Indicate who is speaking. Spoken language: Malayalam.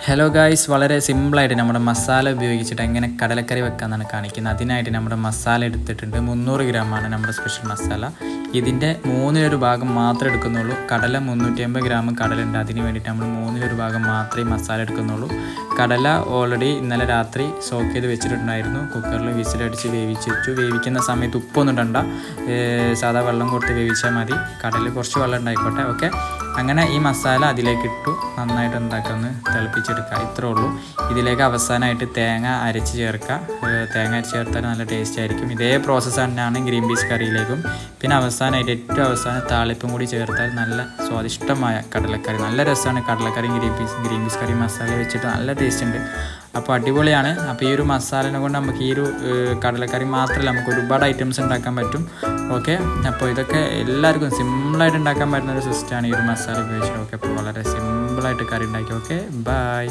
Speaker 1: ഹലോ ഗായ്സ്, വളരെ സിമ്പിളായിട്ട് നമ്മുടെ മസാല ഉപയോഗിച്ചിട്ട് എങ്ങനെ കടലക്കറി വെക്കാമെന്നാണ് കാണിക്കുന്നത്. അതിനായിട്ട് നമ്മുടെ മസാല എടുത്തിട്ടുണ്ട്. 300 ഗ്രാമാണ് നമ്മുടെ സ്പെഷ്യൽ മസാല. ഇതിൻ്റെ 1/3 ഭാഗം മാത്രമേ എടുക്കുന്നുള്ളൂ. കടല 350 ഗ്രാം കടലുണ്ട്. അതിന് വേണ്ടിയിട്ട് നമ്മൾ 1/3 ഭാഗം മാത്രമേ മസാല എടുക്കുന്നുള്ളൂ. കടല ഓൾറെഡി ഇന്നലെ രാത്രി സോക്ക് ചെയ്ത് വെച്ചിട്ടുണ്ടായിരുന്നു. കുക്കറിൽ വിസിലടിച്ച് വേവിച്ചു. വേവിക്കുന്ന സമയത്ത് ഉപ്പൊന്നും ഇടണ്ട, സാധാ വെള്ളം കൊടുത്ത് വേവിച്ചാൽ മതി. കടലിൽ കുറച്ച് വെള്ളം ഉണ്ടായിക്കോട്ടെ. ഓക്കെ, അങ്ങനെ ഈ മസാല അതിലേക്ക് ഇട്ടു. നന്നായിട്ട് എന്താക്കൊന്ന് തിളപ്പിച്ചെടുക്കുക. ഇത്രേ ഉള്ളൂ. ഇതിലേക്ക് അവസാനമായിട്ട് തേങ്ങ അരച്ച് ചേർക്കുക. തേങ്ങ അരച്ച് ചേർത്താൽ നല്ല ടേസ്റ്റ് ആയിരിക്കും. ഇതേ പ്രോസസ്സ് തന്നെയാണ് ഗ്രീൻ പീസ് കറിയിലേക്കും. പിന്നെ അവസാനമായിട്ട് ഏറ്റവും അവസാനം താളിപ്പും കൂടി ചേർത്താൽ നല്ല സ്വാദിഷ്ടമായ കടലക്കറി. നല്ല രസമാണ് കടലക്കറിയും ഗ്രീൻ പീസ് കറി മസാല വെച്ചിട്ട് നല്ല ടേസ്റ്റ് ഉണ്ട്. അപ്പോൾ അടിപൊളിയാണ്. അപ്പോൾ ഈ ഒരു മസാലനെ കൊണ്ട് നമുക്ക് ഈ ഒരു കടലക്കറി മാത്രമല്ല, നമുക്ക് ഒരുപാട് ഐറ്റംസ് ഉണ്ടാക്കാൻ പറ്റും. ഓക്കെ, അപ്പോൾ ഇതൊക്കെ എല്ലാവർക്കും സിമ്പിളായിട്ട് ഉണ്ടാക്കാൻ പറ്റുന്ന ഒരു സിസ്റ്റമാണ് ഈ ഒരു മസാല ഉപയോഗിച്ചിട്ട്. ഓക്കെ, അപ്പോൾ വളരെ സിമ്പിളായിട്ട് കറി ഉണ്ടാക്കി. Okay, by.